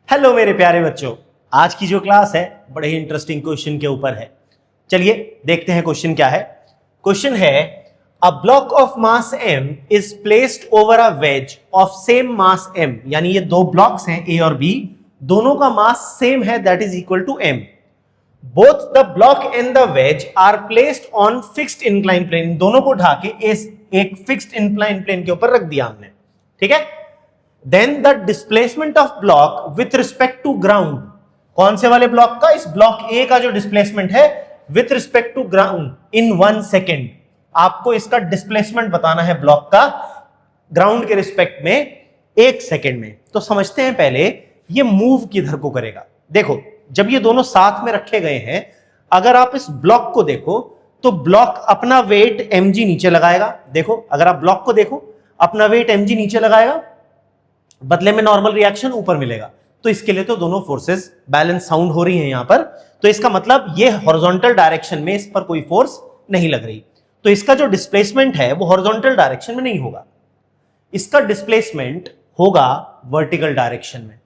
Hello मेरे प्यारे बच्चों, आज की जो क्लास है बड़े ही इंटरेस्टिंग क्वेश्चन के ऊपर है। चलिए देखते हैं क्वेश्चन क्या है। क्वेश्चन है a block of mass m is placed over a ways of same mass m, यानी ये दो ब्लॉक्स हैं a और b, दोनों का मास सेम है, that is equal to m। Both the block and the wedge are placed on fixed incline plane, दोनों को उठा के एक फिक्स्ड इंक्लाइन प्लेन के ऊपर रख दिया हमने, ठीक है। Then the displacement of block with respect to ground, कौन से वाले ब्लॉक का? इस ब्लॉक A का जो डिस्प्लेसमेंट है with respect to ground in 1 second, आपको इसका डिस्प्लेसमेंट बताना है ब्लॉक का ग्राउंड के रिस्पेक्ट में 1 सेकेंड में। तो समझते हैं पहले ये मूव किधर को करेगा। देखो जब ये दोनों साथ में रखे गए हैं, अगर आप इस ब्लॉक को देखो तो ब्लॉक अपना वेट mg नीचे लगाएगा। देखो अगर आप ब्लॉक को देखो, अपना वेट mg नीचे लगाएगा, बदले में नॉर्मल रिएक्शन ऊपर मिलेगा। तो इसके लिए तो दोनों फोर्सेस बैलेंस साउंड हो रही हैं यहां पर, तो इसका मतलब ये हॉरिजॉन्टल डायरेक्शन में इस पर कोई फोर्स नहीं लग रही, तो इसका जो डिस्प्लेसमेंट है वो हॉरिजॉन्टल डायरेक्शन में नहीं होगा, इसका डिस्प्लेसमेंट होगा वर्टिकल डायरेक्शन में।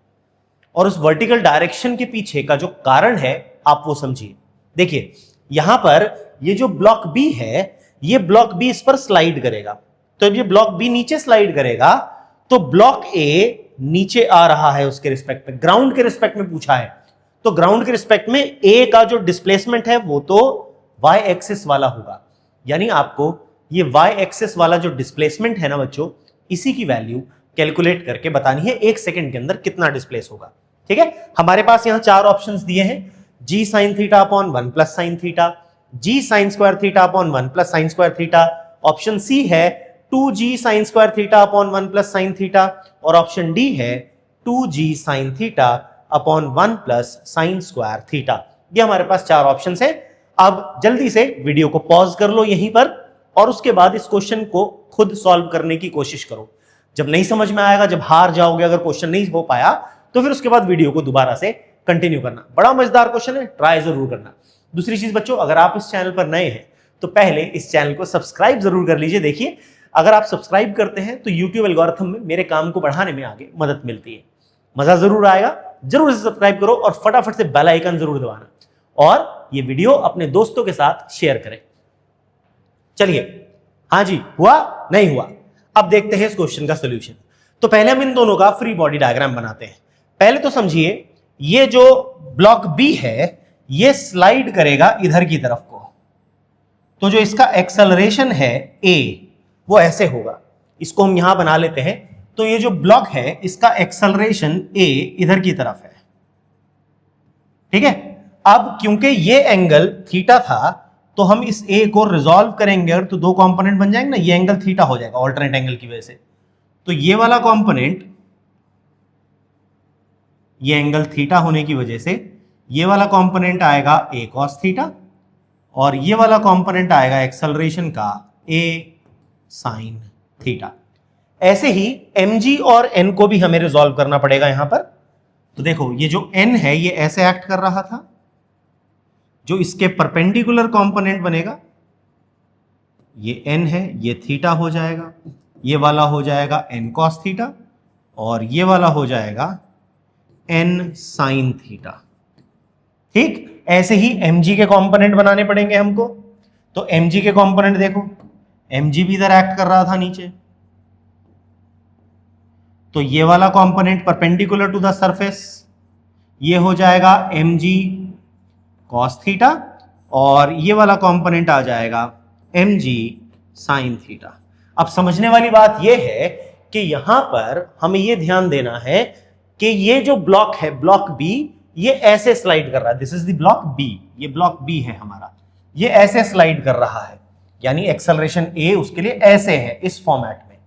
और उस वर्टिकल डायरेक्शन के पीछे का जो कारण है आप वो समझिए। देखिए यहां पर ये जो ब्लॉक बी है, ये ब्लॉक बी इस पर स्लाइड करेगा, तो जब ये ब्लॉक बी नीचे स्लाइड करेगा तो ब्लॉक ए नीचे आ रहा है उसके रिस्पेक्ट में, ग्राउंड के रिस्पेक्ट में पूछा है, तो ग्राउंड के रिस्पेक्ट में ए का जो डिस्प्लेसमेंट है वो तो वाई एक्सिस वाला होगा, यानी आपको ये वाई एक्सिस वाला जो डिस्प्लेसमेंट है ना बच्चों, इसी की वैल्यू कैलकुलेट करके बतानी है 1 सेकंड के अंदर कितना डिस्प्लेस होगा, ठीक है। हमारे पास यहां 4 ऑप्शंस दिए हैं, G sine theta upon 1 plus sine theta, G sine square theta upon 1 plus sine square theta, option C है 2g sine square theta upon 1 plus sine theta, और ऑप्शन डी है 2g sine theta upon 1 plus sine square theta. ये हमारे पास 4 options हैं। अब जल्दी से video को पॉज कर लो यहीं पर और उसके बाद इस क्वेश्चन को खुद सॉल्व करने की कोशिश करो। जब नहीं समझ में आएगा, जब हार जाओगे, अगर क्वेश्चन नहीं हो पाया तो फिर उसके बाद वीडियो को दोबारा से कंटिन्यू करना। बड़ा मजेदार क्वेश्चन है, ट्राई जरूर करना। दूसरी चीज बच्चों, अगर आप इस चैनल पर नए हैं तो पहले इस चैनल को सब्सक्राइब जरूर कर लीजिए। देखिए अगर आप सब्सक्राइब करते हैं तो YouTube एल्गोरिथम में मेरे काम को बढ़ाने में आगे मदद मिलती है, मजा जरूर आएगा। जरूर से सब्सक्राइब करो और फटाफट से बेल आइकन जरूर दबाना, और ये वीडियो अपने दोस्तों के साथ शेयर करें। चलिए, हाँ जी, हुआ नहीं हुआ? अब देखते हैं इस क्वेश्चन का सोल्यूशन। तो पहले हम इन दोनों का फ्री बॉडी डायग्राम बनाते हैं। पहले तो समझिए, ये जो ब्लॉक बी है ये स्लाइड करेगा इधर की तरफ को, तो जो इसका एक्सेलरेशन है ए वो ऐसे होगा, इसको हम यहां बना लेते हैं। तो ये जो ब्लॉक है इसका एक्सेलरेशन ए इधर की तरफ है, ठीक है। अब क्योंकि ये एंगल थीटा था तो हम इस ए को रिजॉल्व करेंगे और तो 2 कंपोनेंट बन जाएंगे ना, ये एंगल थीटा हो जाएगा ऑल्टरनेट एंगल की वजह से, तो ये वाला कंपोनेंट, ये एंगल थीटा होने की वजह से ये वाला कंपोनेंट आएगा ए कॉस थीटा, और ये वाला कंपोनेंट आएगा एक्सेलरेशन का ए साइन थीटा। ऐसे ही mg और n को भी हमें रिजॉल्व करना पड़ेगा यहां पर। तो देखो ये जो n है ये ऐसे एक्ट कर रहा था, जो इसके परपेंडिकुलर कंपोनेंट बनेगा ये n है, ये थीटा हो जाएगा, ये वाला हो जाएगा n cos थीटा, और ये वाला हो जाएगा n sin थीटा, ठीक। ऐसे ही mg के कंपोनेंट बनाने पड़ेंगे हमको। तो mg के कंपोनेंट देखो, mg भी इधर एक्ट कर रहा था नीचे, तो ये वाला component perpendicular to the surface ये हो जाएगा mg cos थीटा, और ये वाला कंपोनेंट आ जाएगा mg sin थीटा। अब समझने वाली बात ये है कि यहां पर हमें ये ध्यान देना है कि ये जो ब्लॉक है ब्लॉक बी, ये ऐसे स्लाइड कर रहा है, this is the block B, ये ब्लॉक बी है हमारा, ये ऐसे स्लाइड कर रहा है, यानी एक्सेलरेशन ए उसके लिए ऐसे है इस फॉर्मेट में।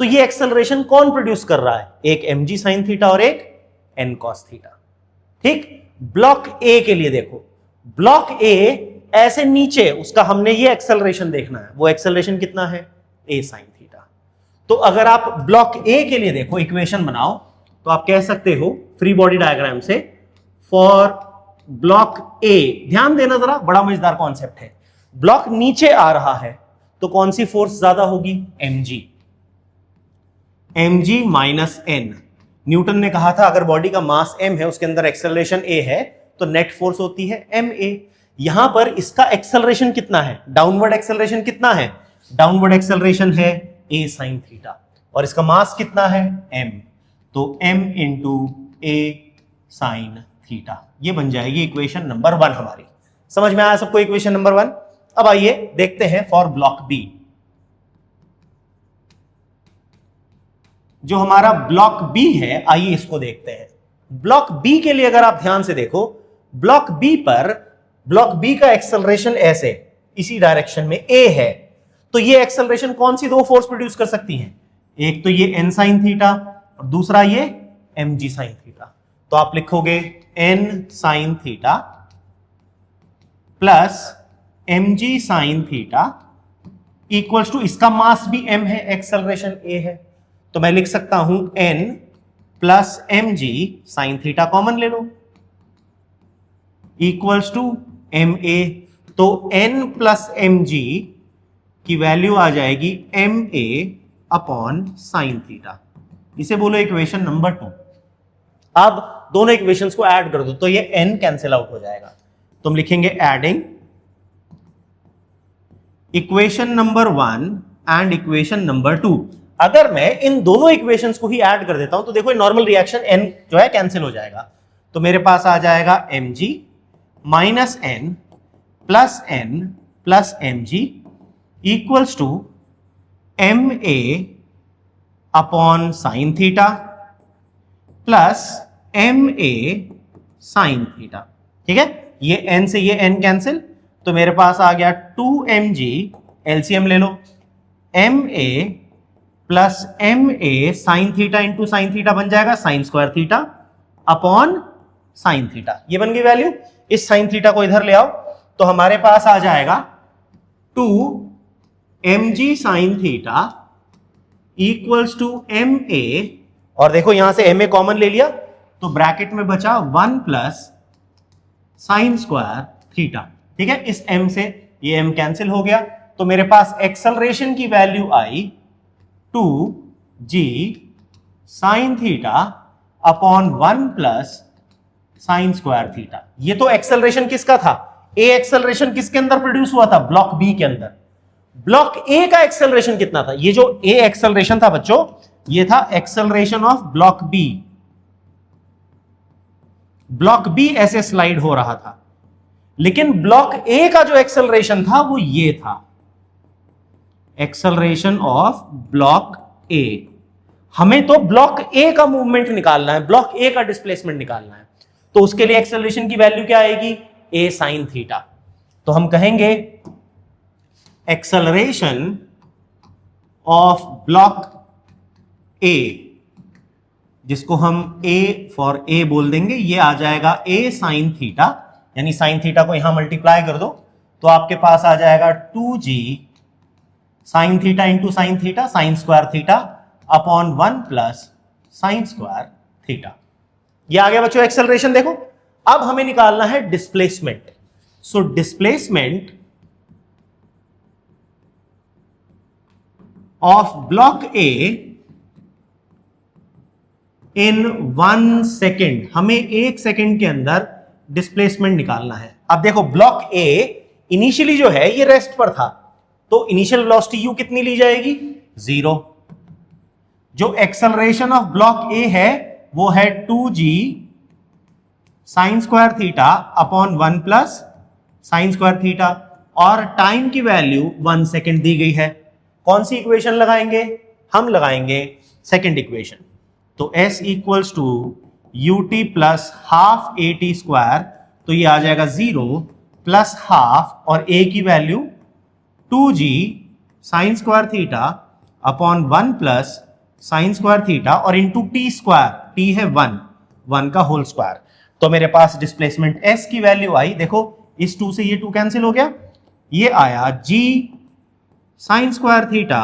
तो ये एक्सेलरेशन कौन प्रोड्यूस कर रहा है? एक mg sin थीटा और एक n cos थीटा, ठीक। ब्लॉक ए के लिए देखो, ब्लॉक ए ऐसे नीचे, उसका हमने ये एक्सेलरेशन देखना है, वो एक्सेलरेशन कितना है? a sin theta. तो अगर आप ब्लॉक ए के लिए देखो, इक्वेशन बनाओ, तो आप कह सकते हो फ्री बॉडी डायग्राम से, फॉर ब्लॉक ए, ध्यान देना जरा, बड़ा मजेदार कॉन्सेप्ट है। ब्लॉक नीचे आ रहा है तो कौन सी फोर्स ज्यादा होगी? mg माइनस n, न्यूटन ने कहा था अगर बॉडी का मास m है, उसके अंदर एक्सेलरेशन a है, तो नेट फोर्स होती है ma। यहां पर इसका एक्सेलरेशन कितना है, डाउनवर्ड एक्सेलरेशन कितना है, डाउनवर्ड एक्सेलरेशन है a sin थीटा, और इसका मास कितना है m, तो m into a sin theta. ये बन जाएगी इक्वेशन नंबर 1 हमारी। समझ में आया सबको इक्वेशन नंबर 1? अब आइए देखते हैं फॉर ब्लॉक बी। जो हमारा ब्लॉक बी है, आइए इसको देखते हैं। ब्लॉक बी के लिए अगर आप ध्यान से देखो, ब्लॉक बी पर, ब्लॉक बी का एक्सेलरेशन ऐसे इसी डायरेक्शन में a है, तो ये एक्सेलरेशन कौन सी दो फोर्स प्रोड्यूस कर सकती हैं, एक तो ये n sin थीटा और दूसरा ये mg sin थीटा। तो आप लिखोगे n sin theta plus mg sin theta equals to, इसका मास भी m है, एक्सेलरेशन a है, तो मैं लिख सकता हूं n plus mg sin theta common ले लो इक्वल्स टू ma। तो n प्लस mg की वैल्यू आ जाएगी ma अपॉन साइन थीटा। इसे बोलो इक्वेशन नंबर 2। अब दोनों इक्वेशंस को ऐड कर दो तो ये n कैंसिल आउट हो जाएगा। तुम लिखेंगे adding equation number 1 and equation number 2। अगर मैं इन दोनों इक्वेशंस को ही ऐड कर देता हूं तो देखो नॉर्मल रिएक्शन n जो है कैंसिल हो जाएगा, तो मेरे पास आ जाएगा mg minus n plus mg equals to ma upon sine theta plus ma sine theta. ठीक है, ये n से ये n कैंसिल, तो मेरे पास आ गया 2mg, एलसीएम ले लो, ma plus ma sine theta into sine theta बन जाएगा sign square theta upon sine theta. ये बन गई वैल्यू। इस साइन थीटा को इधर ले आओ तो हमारे पास आ जाएगा 2mg sine theta equals to ma, और देखो यहां से ma कॉमन ले लिया तो ब्रैकेट में बचा 1 प्लस साइन स्क्वायर थीटा। ठीक है, इस m से ये m कैंसिल हो गया, तो मेरे पास एक्सेलरेशन की वैल्यू आई 2g sine theta upon 1 plus sine square theta. ये तो एक्सेलरेशन किसका था, a एक्सेलरेशन किसके अंदर प्रोड्यूस हुआ था, ब्लॉक बी के अंदर। ब्लॉक ए का एक्सेलरेशन कितना था, ये जो a एक्सेलरेशन था बच्चों, ये था acceleration of block B. Block B ऐसे स्लाइड हो रहा था, लेकिन ब्लॉक ए का जो एक्सेलरेशन था वो ये था, एक्सेलरेशन ऑफ ब्लॉक ए। हमें तो ब्लॉक ए का मूवमेंट निकालना है, ब्लॉक ए का डिस्प्लेसमेंट निकालना है, तो उसके लिए एक्सेलरेशन की वैल्यू क्या आएगी, a sin थीटा। तो हम कहेंगे एक्सेलरेशन ऑफ ब्लॉक ए, जिसको हम a फॉर a बोल देंगे, ये आ जाएगा a sin थीटा, यानी sin थीटा को यहां मल्टीप्लाई कर दो तो आपके पास आ जाएगा 2g sin theta into sine theta sine square theta upon 1 plus sine square theta. ये आ गया बच्चों एक्सेलरेशन। देखो अब हमें निकालना है displacement. So displacement of block A in 1 second, हमें 1 सेकेंड के अंदर डिस्प्लेसमेंट निकालना है। अब देखो ब्लॉक ए इनिशियली जो है ये रेस्ट पर था, तो इनिशियल वेलोसिटी u कितनी ली जाएगी, 0। जो एक्सेलरेशन ऑफ ब्लॉक ए है वो है 2g sine square theta upon 1 plus sine square theta, और टाइम की वैल्यू 1 सेकेंड दी गई है। कौन सी इक्वेशन लगाएंगे, हम लगाएंगे सेकेंड इक्वेशन। तो s equals to ut plus half at square, तो ये आ जाएगा 0 प्लस हाफ, और a की value 2g sine square theta upon 1 plus sine square theta और इंटू टी स्क्वायर, टी है 1 का होल स्क्वायर। तो मेरे पास डिस्प्लेसमेंट s की वैल्यू आई, देखो इस 2 से ये 2 कैंसिल हो गया, ये आया g sine square theta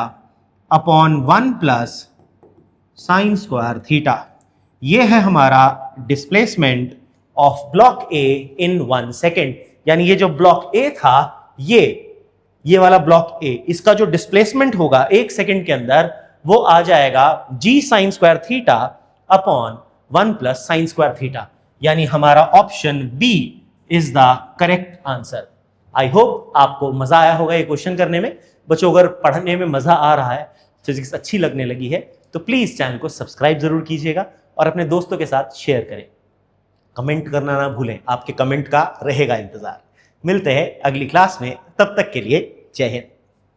upon 1 plus sine square theta. ये है हमारा displacement of block A in 1 second. यानी ये जो ब्लॉक ए था, ये वाला ब्लॉक ए, इसका जो डिस्प्लेसमेंट होगा 1 सेकेंड के अंदर वो आ जाएगा g sine square theta upon 1 plus sine square theta, यानी हमारा option B is the correct answer. I hope आपको मजा आया होगा ये क्वेश्चन करने में। बच्चों अगर पढ़ने में मजा आ रहा है, फिजिक्स अच्छी लगने लगी है, तो प्लीज चैनल को सब्सक्राइब जरूर कीजिएगा और अपने दोस्तों के साथ शेयर करें। कमेंट करना ना भूलें, आपके कमेंट का रहेगा इंतजार। मिलते हैं अगली क्लास में, तब तक के लिए जय हिंद।